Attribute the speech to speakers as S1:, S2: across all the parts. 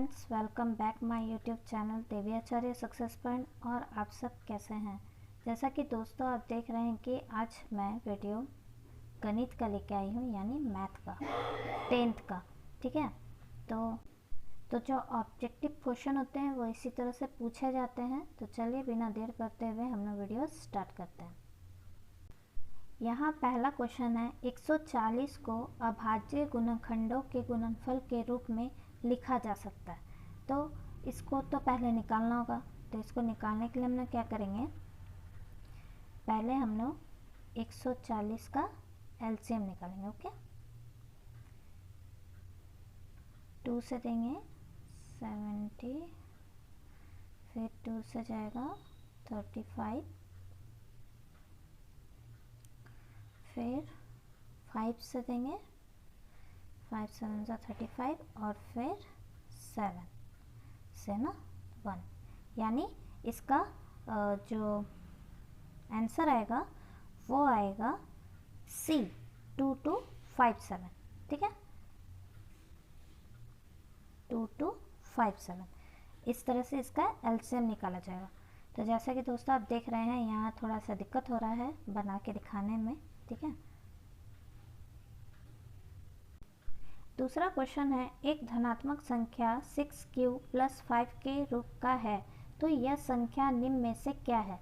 S1: Friends, welcome back my YouTube channel Devi Acharya success point. और आप सब कैसे हैं? जैसा कि दोस्तों आप देख रहे हैं कि आज मैं वीडियो गणित का लेके आई हूँ, यानी मैथ का 10th का। ठीक है, तो जो ऑब्जेक्टिव क्वेश्चन होते हैं वो इसी तरह से पूछे जाते हैं। तो चलिए बिना देर करते हुए हम लोग वीडियो स्टार्ट करते हैं। यहाँ पहला क्वेश्चन है, 140 को अभाज्य गुणनखंडों के गुणनफल के रूप में लिखा जा सकता है। तो इसको तो पहले निकालना होगा। तो इसको निकालने के लिए हम लोग क्या करेंगे, पहले हम लोग 140 का एलसीएम निकालेंगे। ओके, 2 से देंगे 70, फिर 2 से जाएगा 35, फिर 5 से देंगे 5 7 35, और फिर 7 से ना 1, यानी इसका जो आंसर आएगा वो आएगा C 2257। ठीक है, 2257। इस तरह से इसका एलसीएम निकाला जाएगा। तो जैसा कि दोस्तों आप देख रहे हैं, यहाँ थोड़ा सा दिक्कत हो रहा है बना के दिखाने में। ठीक है, दूसरा क्वेश्चन है, एक धनात्मक संख्या 6q + 5 के रूप का है, तो यह संख्या निम्न में से क्या है?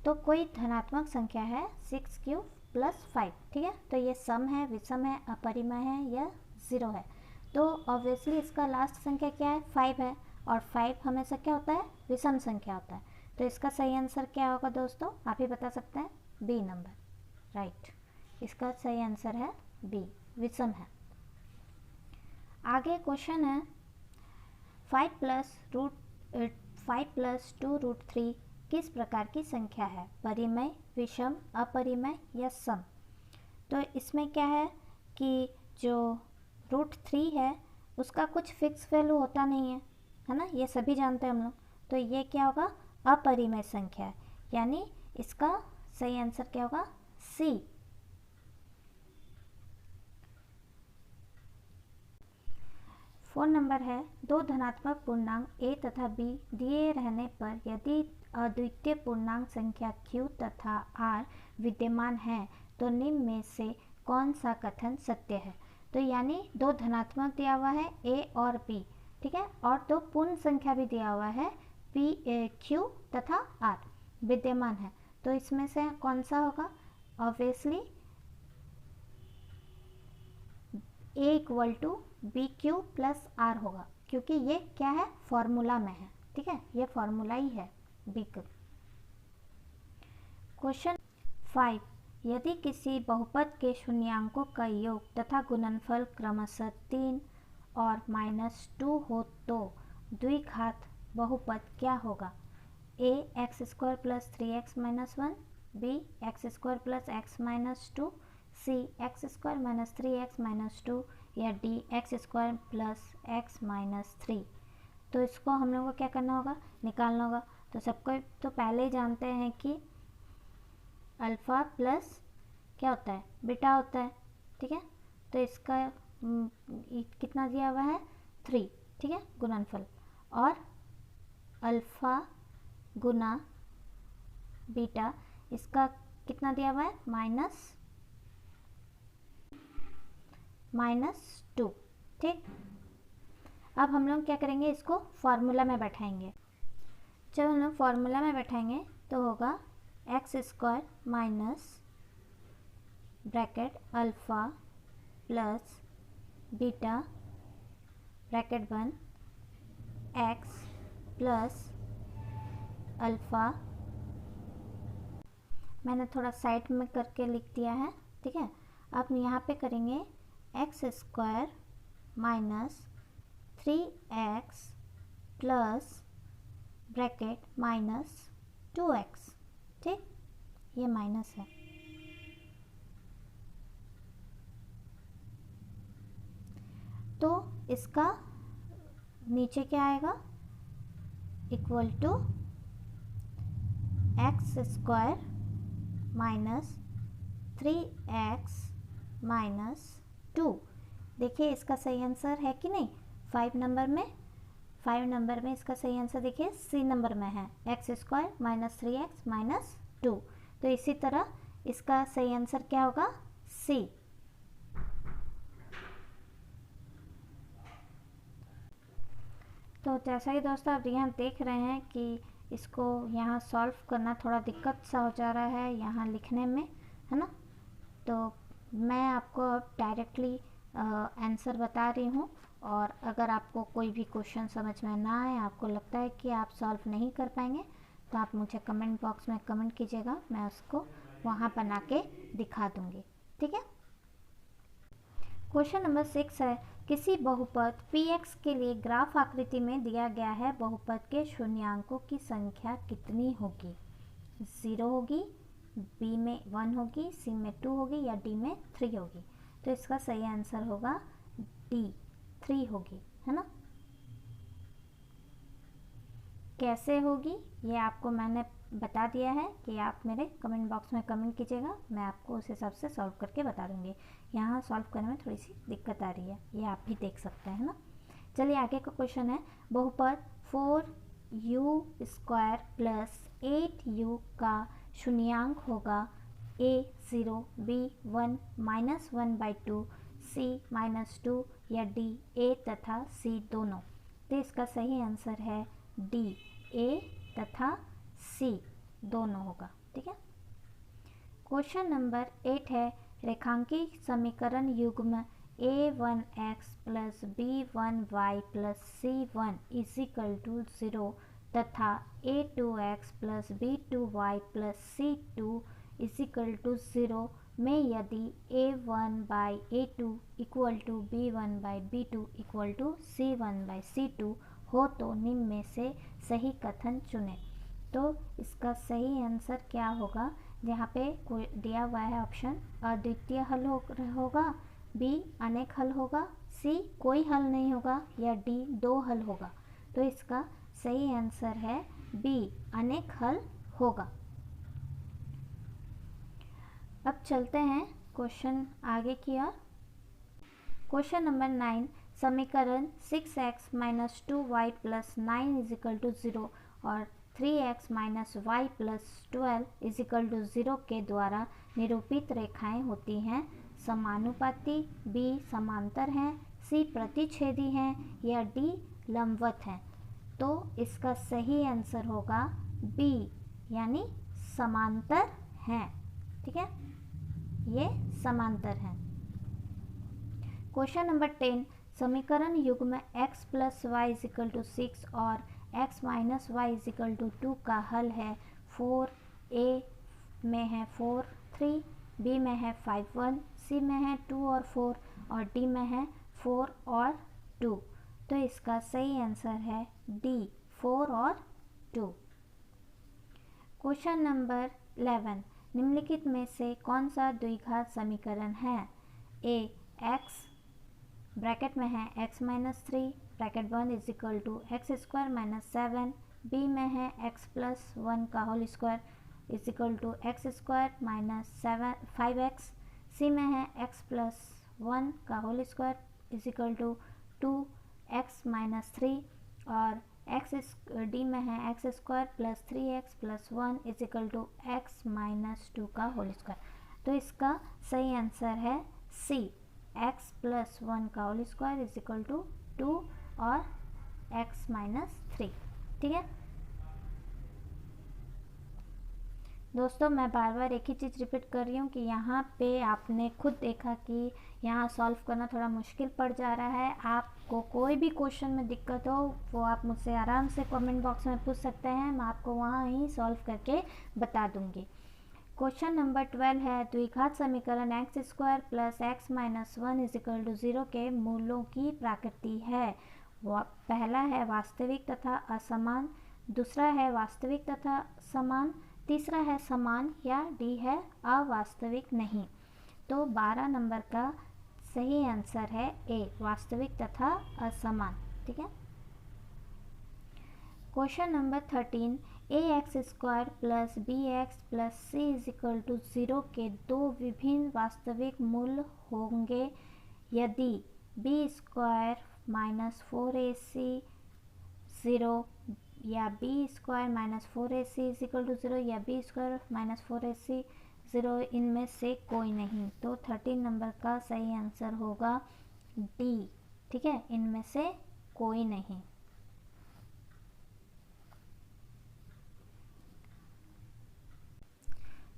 S1: तो कोई धनात्मक संख्या है 6q + 5। ठीक है, तो ये सम है, विषम है, अपरिमेय है या 0 है। तो ऑब्वियसली इसका लास्ट संख्या क्या है? 5 है, और 5 हमेशा क्या होता है? विषम संख्या होता है। तो इसका सही आंसर क्या होगा दोस्तों? आप ही बता सकते हैं। B number, right. इसका सही आंसर है बी, विषम है। आगे क्वेश्चन है, 5 + 2√3 किस प्रकार की संख्या है? परिमेय, विषम, अपरिमेय या सम? तो इसमें क्या है कि जो √3 है उसका कुछ फिक्स वैल्यू होता नहीं है ना, ये सभी जानते हैं हम लोग। तो ये क्या होगा? अपरिमेय संख्या है, यानी इसका सही आंसर क्या होगा? सी। फोन नंबर है, दो धनात्मक पूर्णांक a तथा b दिए रहने पर यदि अद्वितीय पूर्णांक संख्या q तथा r विद्यमान है तो निम्न में से कौन सा कथन सत्य है? तो यानी दो धनात्मक दिया हुआ है a और b, ठीक है, और दो पूर्ण संख्या भी दिया हुआ है p, q तथा r विद्यमान है। तो इसमें से कौन सा होगा? ऑब्वियसली a = BQ + R होगा, क्योंकि ये क्या है? फॉर्मूला में है। ठीक है, ये फॉर्मूला ही है B का। क्वेश्चन 5, यदि किसी बहुपद के शून्यांकों का योग तथा गुणनफल क्रमशः 3 और -2 हो तो द्विघात बहुपद क्या होगा? A x² + 3x - 1, B x² + x - 2, C x² - 3x - 2 या D x² + x - 3। तो इसको हम लोगों को क्या करना होगा? निकालना होगा। तो सबको तो पहले ही जानते हैं कि अल्फ़ा प्लस क्या होता है? बीटा होता है। ठीक है, तो इसका कितना दिया हुआ है? 3। ठीक है, गुणनफल, और अल्फ़ा गुना बीटा इसका कितना दिया हुआ है? -2। ठीक, अब हम लोग क्या करेंगे? इसको फॉर्मूला में बैठाएंगे। जब हम लोग फॉर्मूला में बैठाएंगे तो होगा x² minus bracket alpha plus beta bracket बंद x प्लस अल्फ़ा, मैंने थोड़ा साइड में करके लिख दिया है। ठीक है, अब यहाँ पे करेंगे x² minus 3x plus bracket -2x। ठीक, ये माइनस है। तो इसका नीचे क्या आएगा? Equal to x² minus 3x - 2। देखिए इसका सही आंसर है कि नहीं? 5 नंबर में 5 नंबर में इसका सही आंसर देखिए सी नंबर में है, x square minus 3x minus 2। तो इसी तरह इसका सही आंसर क्या होगा, सी। तो जैसा कि दोस्तों आप यहाँ देख रहे हैं कि इसको यहाँ सॉल्व करना थोड़ा दिक्कत सा हो जा रहा है यहाँ लिखने में, है ना। तो मैं आपको अब डायरेक्टली आंसर बता रही हूँ, और अगर आपको कोई भी क्वेश्चन समझ में ना आए, आपको लगता है कि आप सॉल्व नहीं कर पाएंगे, तो आप मुझे कमेंट बॉक्स में कमेंट कीजिएगा, मैं उसको वहाँ बना के दिखा दूँगी, ठीक है। क्वेश्चन नंबर 6 है, किसी बहुपद px के लिए ग्राफ आकृति में दिया गया है, बहुपद के शून्यांकों की संख्या कितनी होगी। 0 होगी, b में 1 होगी, c में 2 होगी या d में 3 होगी। तो इसका सही आंसर होगा d, 3 होगी, है ना। कैसे होगी ये आपको मैंने बता दिया है कि आप मेरे कमेंट बॉक्स में कमेंट कीजिएगा, मैं आपको उस हिसाब से सॉल्व करके बता दूंगी। यहाँ सॉल्व करने में थोड़ी सी दिक्कत आ रही है, ये आप भी देख सकते हैं ना। चलिए आगे का क्वेश्चन है, बहुपद 4u स्क्वायर प्लस 8u का शून्यांक होगा a 0, b 1, माइनस 1/2, c -2 या d a तथा c दोनों। तो इसका सही आंसर है d, a तथा c दोनों होगा, ठीक है। क्वेश्चन नंबर 8 है, रेखांकी समीकरण युग्म a1x plus b1y plus c1 is equal to 0 तथा a2x plus b2y plus c2 is equal to 0 में यदि a1/a2 equal to b1/b2 equal to c1/c2 हो तो निम्न में से सही कथन चुनें। तो इसका सही आंसर क्या होगा, यहाँ पे कोई दिया हुआ है ऑप्शन, अद्वितीय हल होगा, बी अनेक हल होगा, सी कोई हल नहीं होगा या डी 2 हल होगा। तो इसका सही आंसर है बी, अनेक हल होगा। अब चलते हैं क्वेश्चन आगे की ओर। क्वेश्चन नंबर 9, समीकरण 6x minus 2y plus 9 is equal to 0 और 3x minus y plus 12 equal to 0 के द्वारा निरूपित रेखाएं होती हैं समानुपाती, बी समांतर हैं, सी प्रतिच्छेदी हैं या डी लंबवत हैं। तो इसका सही आंसर होगा बी, यानी समांतर हैं, ठीक है, ये समांतर हैं। क्वेश्चन नंबर 10, समीकरण युग्म x plus y equal to 6 और x minus y equal to 2 का हल है 4, a में है 4, 3, b में है 5, 1, c में है 2 और 4 और d में है 4 और 2। तो इसका सही आंसर है डी, 4 और 2। क्वेश्चन नंबर 11, निम्नलिखित में से कौन सा द्विघात समीकरण है। ए x ब्रैकेट में है x माइनस 3 ब्रैकेट बंद is equal to x square minus 7, B में है x प्लस 1 का whole square is equal to x square minus 5x, C में है x प्लस 1 का whole square is equal to 2x minus 3 और डी में है x square plus 3x plus 1 is equal to x minus 2 का होल स्क्वायर। तो इसका सही आंसर है सी, x प्लस 1 का होल स्क्वायर इजिकल टू 2 और x माइनस 3, ठीक है दोस्तों। मैं बार बार एक ही चीज़ रिपीट कर रही हूँ कि यहाँ पे आपने खुद देखा कि यहाँ सॉल्व करना थोड़ा मुश्किल पड़ जा रहा है। आपको कोई भी क्वेश्चन में दिक्कत हो वो आप मुझसे आराम से कमेंट बॉक्स में पूछ सकते हैं, मैं आपको वहाँ ही सॉल्व करके बता दूँगी। क्वेश्चन नंबर 12 है, द्विघात समीकरण x square plus x minus 1 is equal to 0 के मूलों की प्रकृति है। पहला है वास्तविक तथा असमान, दूसरा है वास्तविक तथा समान, तीसरा है समान या डी है अवास्तविक नहीं। तो 12 नंबर का सही आंसर है ए, वास्तविक तथा असमान, ठीक है। Question number 13, A X square plus B X plus C is equal to 0 के दो विभिन्न वास्तविक मूल होंगे यदि B square minus 4ac zero, या B square minus 4ac is equal to zero, या B square minus 4ac zero, इनमें से कोई नहीं। तो 13 नंबर का सही आंसर होगा डी। ठीक है, इनमें से कोई नहीं।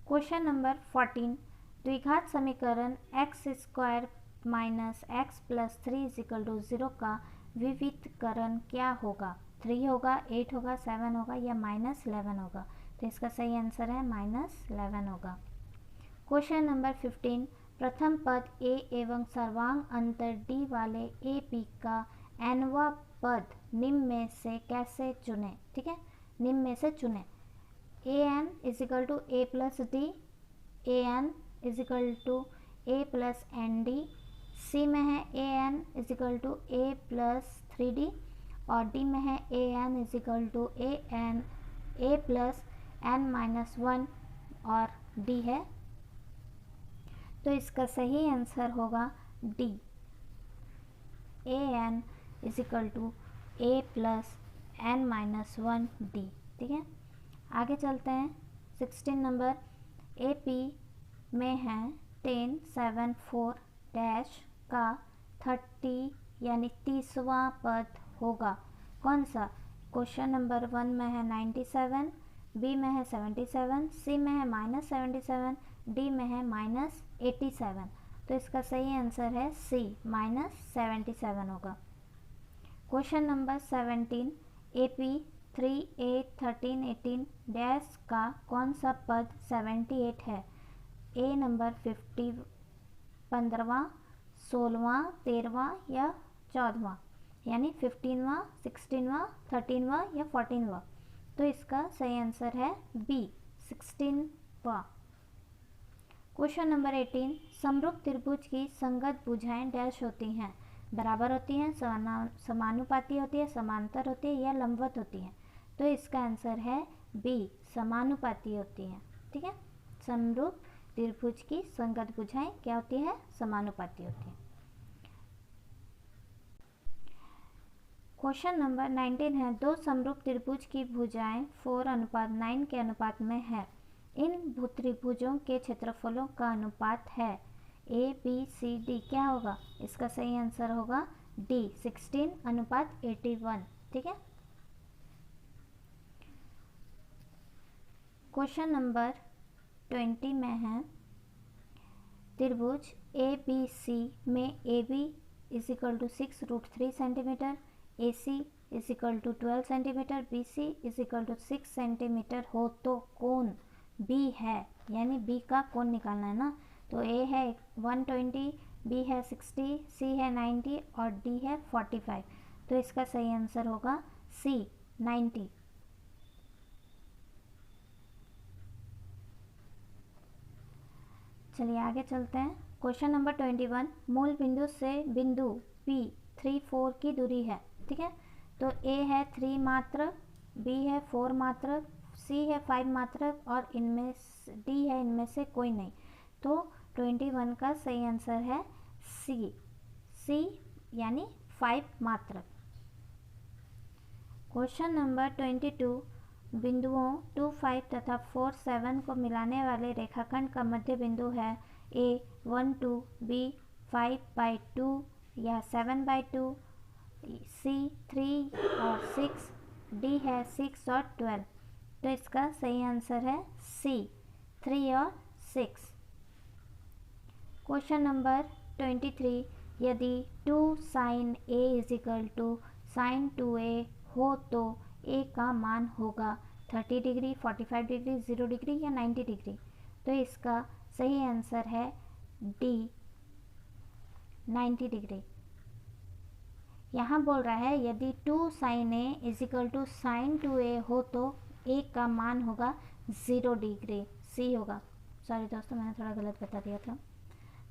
S1: क्वेश्चन नंबर 14, द्विघात समीकरण x square minus x plus 3 is equal to 0 का विविधकरण क्या होगा? 3 होगा, 8 होगा, 7 होगा, या माइनस 11 होगा? तो इसका सही आंसर है माइनस 11 होगा। क्वेश्चन नंबर 15, प्रथम पद ए एवं सर्वांग अंतर डी वाले ए पी का nवां पद निम्न में से कैसे चुने? ठीक है, निम्न में से चुने। A N is equal to A plus D, A N is equal to A plus N D, C में है A N is equal to A plus 3d, और डी में है A N is equal to A plus N minus 1, और D है। तो इसका सही आंसर होगा D, A N is equal to A plus N minus 1 D. ठीक है, आगे चलते हैं। 16 नंबर, ए पी में है 10 7 4 डैश का 30 यानी 30वां पद होगा कौन सा? क्वेश्चन नंबर 1 में है 97, बी में है 77, सी में है माइनस 77, डी में है माइनस 87। तो इसका सही आंसर है सी, माइनस 77 होगा। Question number 17, A P 3 8 13 18 dash का कौन सा पद 78 है? ए नंबर 50 15वां, 16वां, 13वां या 14वां, यानी 15वां, 16वां, 13वां या 14वां। तो इसका सही आंसर है बी, 16वां। क्वेश्चन नंबर 18, समरूप त्रिभुज की संगत भुजाएं डैश होती हैं? बराबर होती हैं, समानुपाती होती है, समांतर होती है, या लंबवत होती हैं? तो इसका आंसर है बी, समानुपाती होती हैं। ठीक है, समरूप त्रिभुज की संगत भुजाएं क्या होती है? समानुपाती होती है। क्वेश्चन नंबर 19 है, दो समरूप त्रिभुज की भुजाएं 4:9 के अनुपात में है। इन त्रिभुजों के क्षेत्रफलों का अनुपात है ए बी सी डी, क्या होगा? इसका सही आंसर होगा डी, 16:81। ठीक है, क्वेश्चन नंबर 20 में है, त्रिभुज ए बी सी में A B is equal to 6√3 centimetre, A C is equal to 12 centimetre, B C is equal to 6 centimetre हो तो कोण बी है, यानी बी का कोण निकालना है ना। तो ए है 120, बी है 60, सी है 90 और डी है 45। तो इसका सही आंसर होगा सी, 90। चलिए आगे चलते हैं। क्वेश्चन नंबर 21, मूल बिंदु से बिंदु P 3 4 की दूरी है। ठीक है, तो ए है 3 मात्रक, बी है 4 मात्रक, सी है 5 मात्रक और इनमें डी है इनमें से कोई नहीं। तो 21 का सही आंसर है सी यानी 5 मात्रक। क्वेश्चन नंबर 22, बिंदुओं 2 5 तथा 4 7 को मिलाने वाले रेखाखंड का मध्य बिंदु है ए 1 2, बी 5/2 या 7/2, सी 3 और 6, डी है 6 और 12। तो इसका सही आंसर है सी, 3 और 6। क्वेश्चन नंबर 23, यदि 2 sin A is equal to sin 2A हो तो A का मान होगा 30 डिग्री, 45 डिग्री, 0 डिग्री या 90 डिग्री। तो इसका सही आंसर है डी, 90 डिग्री। यहाँ बोल रहा है यदि 2 sin A is equal to sin 2A हो तो A का मान होगा 0 डिग्री, सी होगा। सॉरी दोस्तों, मैंने थोड़ा गलत बता दिया था।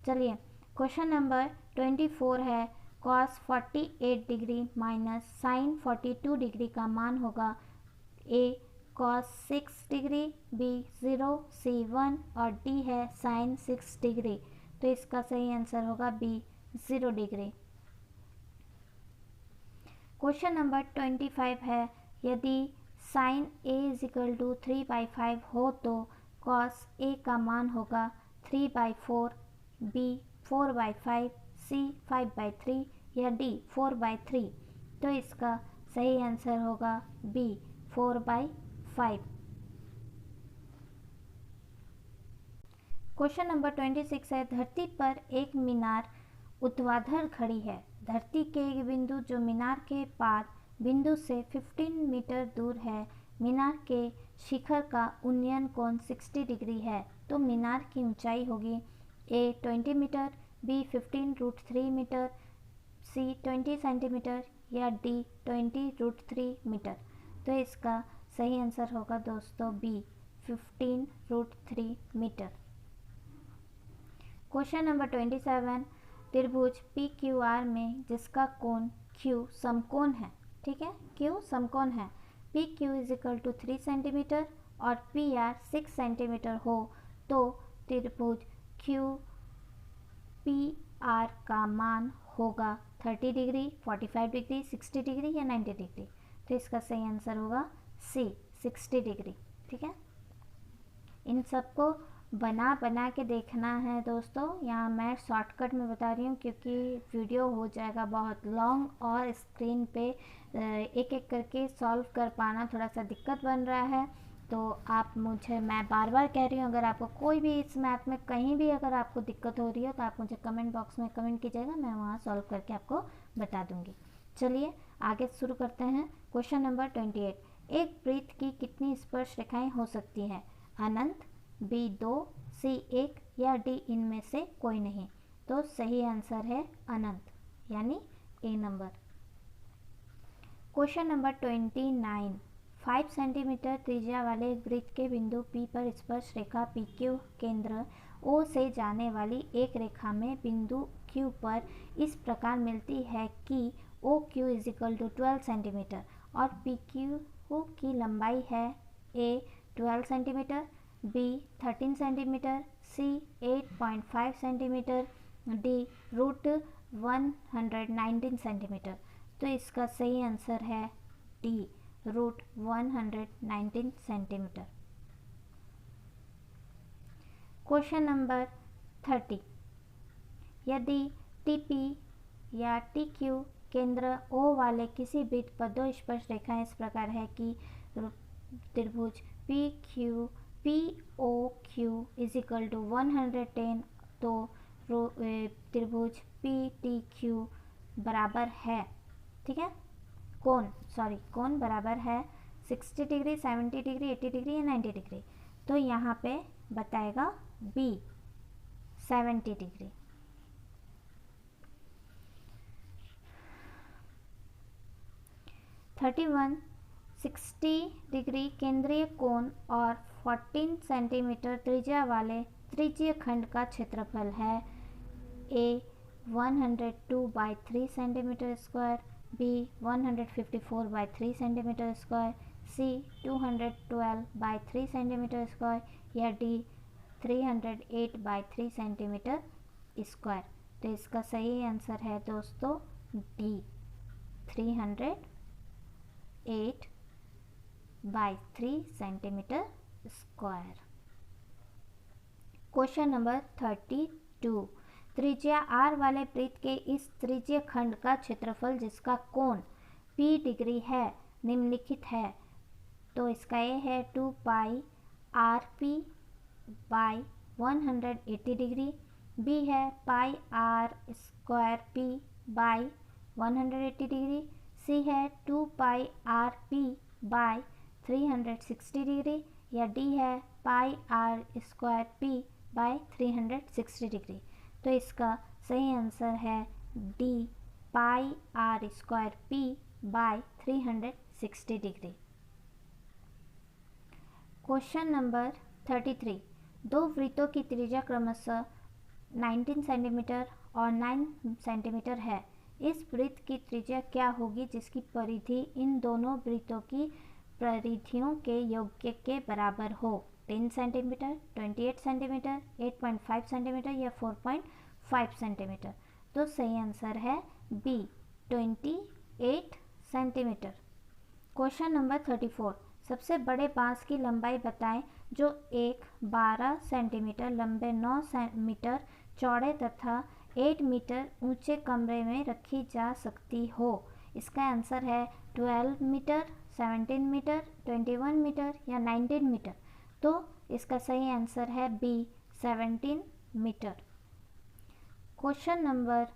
S1: चलिए क्वेश्चन नंबर 24 है, cos 48 degree minus sin 42 degree का मान होगा ए cos 6 डिग्री, बी 0, सी 1 और डी है sin 6 डिग्री। तो इसका सही आंसर होगा बी, 0 डिग्री। क्वेश्चन नंबर 25 है, यदि sine a is equal to 3/5 हो तो कॉस a का मान होगा 3/4, b 4/5, c 5/3 या d 4/3। तो इसका सही आंसर होगा b 4/5। क्वेश्चन नंबर 26 है, धरती पर एक मीनार ऊर्ध्वाधर खड़ी है। धरती के एक बिंदु जो मीनार के पार बिंदु से 15 मीटर दूर है। मीनार के शिखर का उन्नयन कोण 60 डिग्री है। तो मीनार की ऊंचाई होगी a 20 metre, b 15√3 metre, c 20 centimetre या d 20√3 मीटर। तो इसका सही आंसर होगा दोस्तों b 15√3 मीटर। क्वेश्चन नंबर 27, त्रिभुज PQR में जिसका कोण Q समकोण है, ठीक है, Q समकोण है, PQ is equal to 3 centimetre और PR 6 सेंटीमीटर हो तो त्रिभुज QPR का मान होगा 30 डिग्री, 45 डिग्री, 60 डिग्री या 90 डिग्री। तो इसका सही आंसर होगा C 60 डिग्री। ठीक है, इन सबको बना के देखना है दोस्तों। यहाँ मैं शॉर्टकट में बता रही हूँ क्योंकि वीडियो हो जाएगा बहुत लॉन्ग और स्क्रीन पे एक एक करके सॉल्व कर पाना थोड़ा सा दिक्कत बन रहा है। तो आप मैं बार बार कह रही हूँ, अगर आपको कोई भी इस मैथ में कहीं भी अगर आपको दिक्कत हो रही है तो आप मुझे कमेंट बॉक्स में कमेंट कीजिएगा, मैं वहाँ सॉल्व करके आपको बता दूँगी। चलिए आगे शुरू करते हैं। क्वेश्चन नंबर 28, एक वृत्त की कितनी स्पर्श रेखाएं हो सकती हैं? अनंत, B 2, C 1 या D इनमें से कोई नहीं। तो सही आंसर है अनंत, यानी A number. Question number 29, 5 centimetre त्रिज्या वाले वृत्त के बिंदु P पर स्पर्श रेखा PQ केंद्र O से जाने वाली एक रेखा में बिंदु Q पर इस प्रकार मिलती है कि OQ is equal to 12 centimetre और PQ की लंबाई है A 12 centimetre, B 13 centimetre, C 8.5 centimetre, D √119 centimetre. तो इसका सही आंसर है D √119 सेंटीमीटर। क्वेश्चन नंबर 30, यदि TP या TQ केंद्र O वाले किसी वृत्त पर दो स्पर्श रेखाएं इस प्रकार है कि त्रिभुज POQ इज इक्वल टू 110, तो त्रिभुज PTQ बराबर है, ठीक है, कोण बराबर है 60 डिग्री, 70 डिग्री, 80 डिग्री या 90 डिग्री। तो यहाँ पे बताएगा B 70 डिग्री। (31) 60 डिग्री केंद्रीय कोण और 14 सेंटीमीटर त्रिज्या वाले त्रिज्यीय खंड का क्षेत्रफल है A 102/3 centimetre square, B 154/3 centimetre square, C 212/3 centimetre square या D 308/3 सेंटीमीटर स्क्वायर। तो इसका सही आंसर है दोस्तों D 308/3 centimetre square. Question number 32, त्रिज्या R वाले वृत्त के इस त्रिज्यीय खंड का क्षेत्रफल जिसका कोण P डिग्री है निम्नलिखित है। तो इसका A है 2π RP बाय 180 डिग्री, B है πr² P bye 180 degree, C है 2π RP बाय 360 डिग्री या D है πr² P बाय 360 डिग्री। तो इसका सही आंसर है D πr² P by 360 degree. Question number 33, दो वृत्तों की त्रिज्या क्रमशः 19 सेंटीमीटर और 9 सेंटीमीटर है। इस वृत्त की त्रिज्या क्या होगी जिसकी परिधि इन दोनों वृत्तों की परिधियों के योग के बराबर हो? 10 सेंटीमीटर, 28 सेंटीमीटर, 8.5 सेंटीमीटर या 4.5 सेंटीमीटर। तो सही आंसर है B 28 सेंटीमीटर। क्वेश्चन नंबर 34, सबसे बड़े बांस की लंबाई बताएं जो एक 12 सेंटीमीटर लंबे 9 मीटर चौड़े तथा 8 मीटर ऊंचे कमरे में रखी जा सकती हो। इसका आंसर है 12 मीटर, 17 मीटर, 21 मीटर या 19 मीटर। तो इसका सही आंसर है बी, 17 मीटर। क्वेश्चन नंबर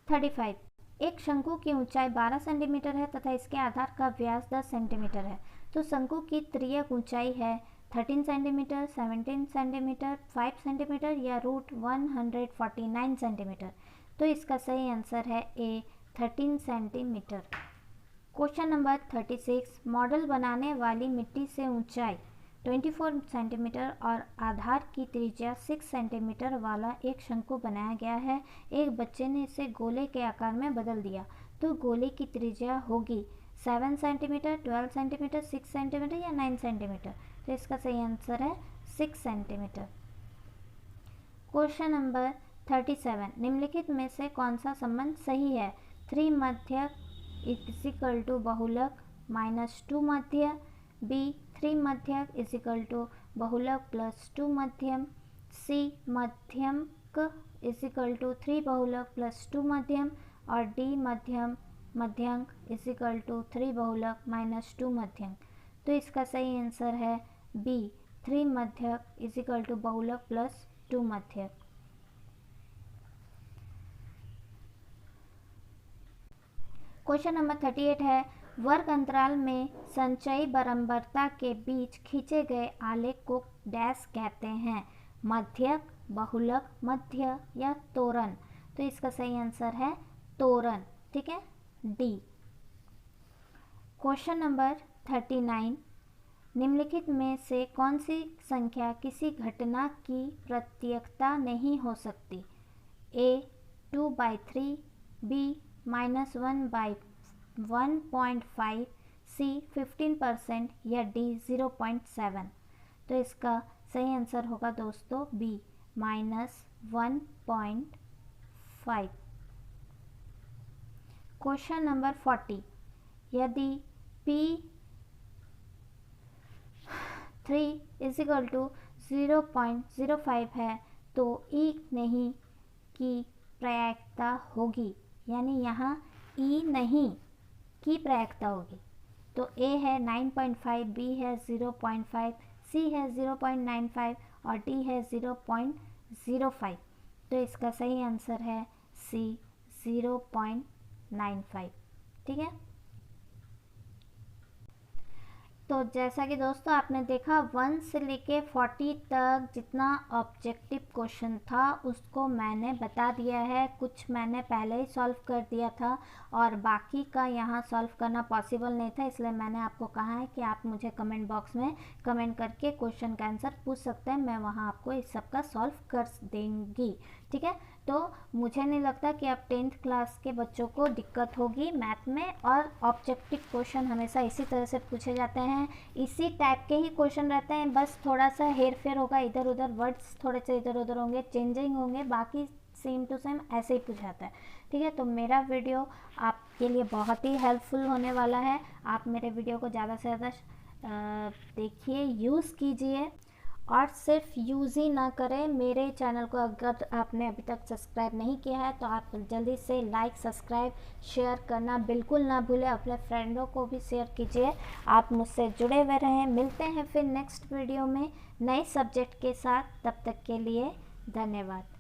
S1: 35, एक शंकु की ऊंचाई 12 सेंटीमीटर है तथा इसके आधार का व्यास 10 सेंटीमीटर है। तो शंकु की तिर्यक ऊंचाई है 13 सेंटीमीटर, 17 सेंटीमीटर, 5 सेंटीमीटर या √149 सेंटीमीटर। तो इसका सही आंसर है ए, 13 सेंटीमीटर। क्वेश्चन नंबर 36, मॉडल बनाने वाली मिट्टी से ऊंचाई 24 सेंटीमीटर और आधार की त्रिज्या 6 सेंटीमीटर वाला एक शंकु बनाया गया है। एक बच्चे ने इसे गोले के आकार में बदल दिया, तो गोले की त्रिज्या होगी 7 सेंटीमीटर, 12 सेंटीमीटर, 6 सेंटीमीटर या 9 सेंटीमीटर। तो इसका सही आंसर है 6 सेंटीमीटर। क्वेश्चन नंबर 37, निम्नलिखित में से कौन सा संबंध सही है? 3 मध्यक = बहुलक -2 मध्य, बी 3 मध्यक = बहुलक +2 मध्यम, सी मध्यक = 3 बहुलक +2 मध्यम और डी मध्यक = 3 बहुलक -2 मध्यम। तो इसका सही आंसर है बी, 3 मध्यक = बहुलक +2 मध्यक। क्वेश्चन नंबर 38 है, वर्ग अंतराल में संचयी बारंबारता के बीच खींचे गए आलेख को डैश कहते हैं? मध्यक, बहुलक, मध्य या तोरण। तो इसका सही आंसर है तोरण, ठीक है, डी। क्वेश्चन नंबर 39, निम्नलिखित में से कौन सी संख्या किसी घटना की प्रत्येकता नहीं हो सकती? ए 2/3, बी -1/1.5, सी 15% या डी 0.7। तो इसका सही आंसर होगा दोस्तों बी, -1.5। क्वेश्चन नंबर 40, यदि P3 = 0.05 है तो ई नहीं की प्रायिकता होगी, यानी यहाँ ई नहीं की प्रायिकता होगी। तो ए है 9.5, बी है 0.5, सी है 0.95 और डी है 0.05। तो इसका सही आंसर है सी, 0.95, ठीक है। तो जैसा कि दोस्तों आपने देखा 1 से लेके 40 तक जितना ऑब्जेक्टिव क्वेश्चन था उसको मैंने बता दिया है। कुछ मैंने पहले ही सॉल्व कर दिया था और बाकी का यहाँ सॉल्व करना पॉसिबल नहीं था, इसलिए मैंने आपको कहा है कि आप मुझे कमेंट बॉक्स में कमेंट करके क्वेश्चन का आंसर पूछ सकते हैं, मैं वहाँ आपको इस सब का सॉल्व कर देंगी, ठीक है। तो मुझे नहीं लगता कि अब 10th क्लास के बच्चों को दिक्कत होगी मैथ में, और ऑब्जेक्टिव क्वेश्चन हमेशा इसी तरह से पूछे जाते हैं, इसी टाइप के ही क्वेश्चन रहते हैं, बस थोड़ा सा हेर फेर होगा, इधर उधर वर्ड्स थोड़े से इधर उधर होंगे, चेंजिंग होंगे, बाकी सेम टू सेम ऐसे ही पूछा जाता है, ठीक है। तो मेरा वीडियो आपके लिए बहुत ही हेल्पफुल होने वाला है। आप मेरे वीडियो को ज़्यादा से ज़्यादा देखिए, यूज़ कीजिए और सिर्फ यूज़ ही ना करें। मेरे चैनल को अगर आपने अभी तक सब्सक्राइब नहीं किया है तो आप जल्दी से लाइक, सब्सक्राइब, शेयर करना बिल्कुल ना भूलें। अपने फ्रेंडों को भी शेयर कीजिए। आप मुझसे जुड़े हुए रहें। मिलते हैं फिर नेक्स्ट वीडियो में नए सब्जेक्ट के साथ। तब तक के लिए धन्यवाद।